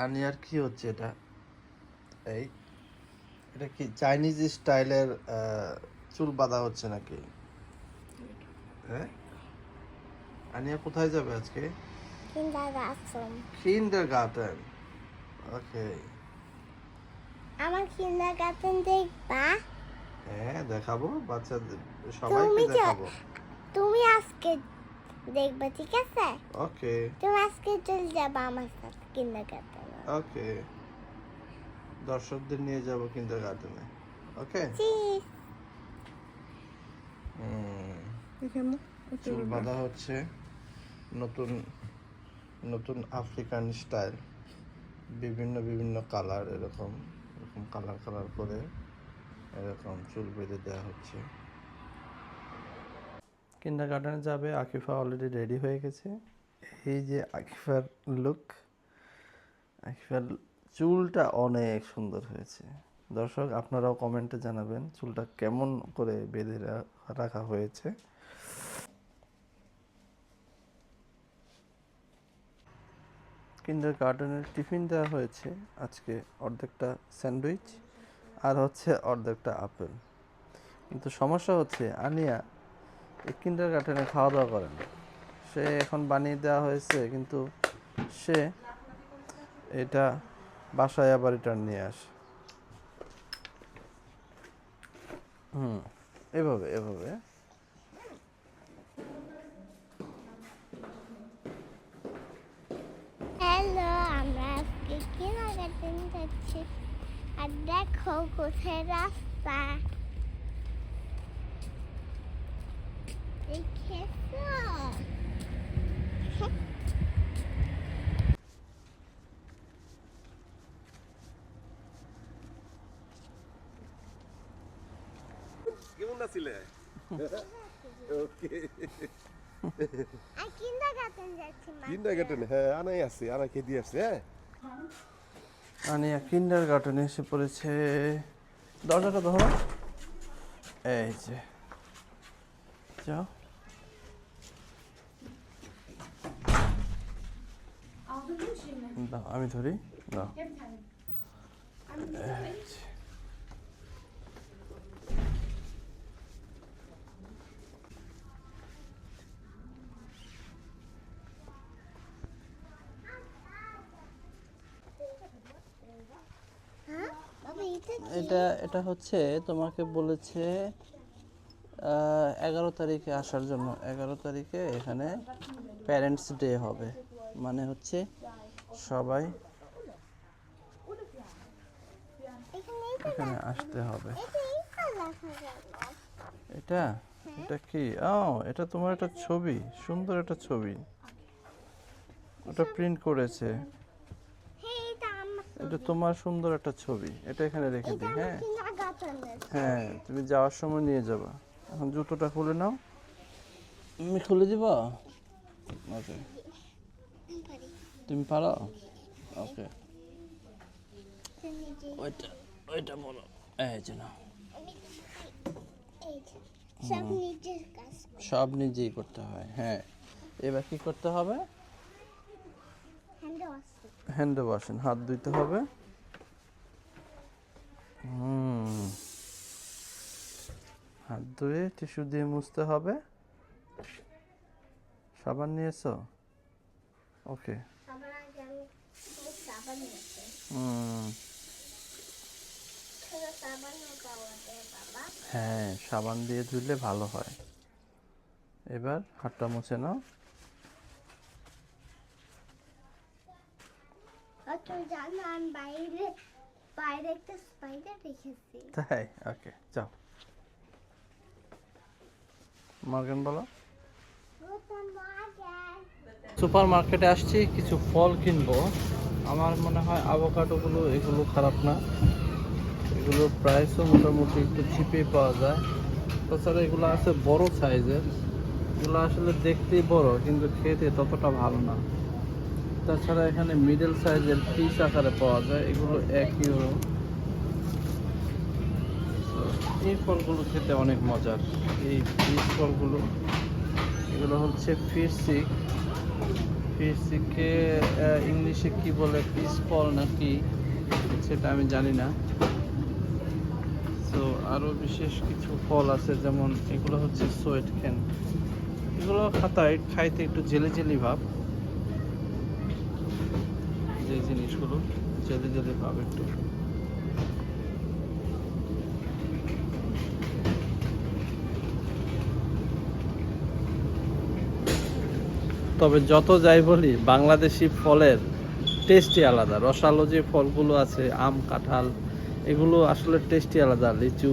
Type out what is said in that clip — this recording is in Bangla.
আনিয়ার কি হচ্ছে এটা? এই এটা কি চাইনিজ স্টাইলের চুল বাঁধা হচ্ছে নাকি? হ্যাঁ, আনিয়া কোথায় যাবে আজকে? কিন্ডারগার্টেন। কিন্ডারগার্টেন। ওকে। আমার কিন্ডারগার্টেন দেখবা? হ্যাঁ, দেখাবো বাচ্চাদের সবাইকে দেখাবো। তুমি আজকে দেখবা, ঠিক আছে? ওকে তুমি আজকে চলে যাবা আমার সাথে কিন্ডারগার্টেনে। ওকে, দর্শকদের নিয়ে যাব কিন্ডারগার্টেনে। ওকে। চুল বাঁধা হচ্ছে নতুন নতুন আফ্রিকান স্টাইল, বিভিন্ন বিভিন্ন কালার, এরকম এরকম কালার কালার করে এরকম চুল বেঁধে দেওয়া হচ্ছে। কিন্ডারগার্টেনে যাবে, আকিফা অলরেডি রেডি হয়ে গেছে। এই যে আকিফার লুক, আকিফার চুলটা অনেক সুন্দর হয়েছে। দর্শক আপনারাও কমেন্টে জানাবেন চুলটা কেমন করে বেঁধে রাখা হয়েছে। কিন্ডারগার্টেনের টিফিন দেওয়া হয়েছে আজকে, অর্ধেকটা স্যান্ডউইচ আর হচ্ছে অর্ধেকটা আপেল। কিন্তু সমস্যা হচ্ছে আনিয়া এই কিন্ডারগার্টেনে খাওয়া দাওয়া করে না। সে এখন বানিয়ে দেওয়া হয়েছে, কিন্তু সে এটা বাসায় আবার রিটার্ন নিয়ে আসে। এভাবে এভাবে। হ্যালো, আমরা আজকে কিন্ডারগার্টেন যাচ্ছি। আর দেখো কোথায় রাস্তা, দেখেছো? কেমন আছিলে? ওকে। আর কিন্ডারগার্টেন যাচ্ছি। কিন্ডারগার্টেন, হ্যাঁ আনাই আছে, আনা খেয়ে দিয়ে আসছে। হ্যাঁ আনিয়া কিন্ডারগার্টেনে এসে পড়েছে। দরজাটা ধরো। এই যে যাও। দাও আমি ধরি, দাও। এই যে। হ্যাঁ বাবা, এটা এটা হচ্ছে তোমাকে বলেছে 11 তারিখে আসার জন্য। 11 তারিখে এখানে প্যারেন্টস ডে হবে, মানে হচ্ছে সবাই এখানে আসতে হবে। এটা এটা কি? ও, এটা তোমার একটা ছবি, সুন্দর একটা ছবি, ওটা প্রিন্ট করেছে। এটা তোমার সুন্দর একটা ছবি, এটা এখানে রেখে দিই। হ্যাঁ হ্যাঁ, তুমি যাওয়ার সময় নিয়ে যাবা। এখন জুতোটা খুলে নাও। আমি খুলে দিব। ওকে, তুমি পারো? ওকে, ওইটা ওইটা বলো। এই যে নাও। সব নিজেই করতে হয়। হ্যাঁ, এবার কি করতে হবে? হ্যান্ড ওয়াশিং, হাত ধুইতে হবে। হাত ধুয়ে টিস্যু দিয়ে মুছতে হবে। সাবান নিয়েছো? ওকে। হ্যাঁ, সাবান দিয়ে ধুলে ভালো হয়। এবার হাতটা মুছে নাও। বাইরে একটা স্পাইডার দেখেছি। তাই? ওকে, যাও। মর্গান বলো। সুপার মার্কেটে আসছি, কিছু ফল কিনবো। আমার মনে হয় আভোকাডোগুলো এগুলো খারাপ না, এগুলোর প্রাইসও মোটামুটি একটু চিপে পাওয়া যায়। তাছাড়া এগুলো আছে বড় সাইজের, এগুলো আসলে দেখতেই বড় কিন্তু খেতে ততটা ভালো না। তাছাড়া এখানে মিডল সাইজের পিস আকারে পাওয়া যায়, এগুলো 1 ইউরো। এই ফলগুলো খেতে অনেক মজার, এই পিস ফলগুলো। এগুলো হচ্ছে ফিরসিক, ফিরসিকে ইংলিশে কি বলে, পিস ফল নাকি সেটা আমি জানি না। তো আরও বিশেষ কিছু ফল আছে, যেমন এগুলো হচ্ছে সোয়েট ক্যান। এগুলো খাইতে একটু জেলি জেলি ভাব, যে জিনিসগুলো জেলি জেলি ভাব একটু। তবে যত যাই বলি, বাংলাদেশি ফলের টেস্টই আলাদা। রসালো যে ফলগুলো আছে, আম, কাঁঠাল, এগুলো আসলে টেস্টই আলাদা। লিচু,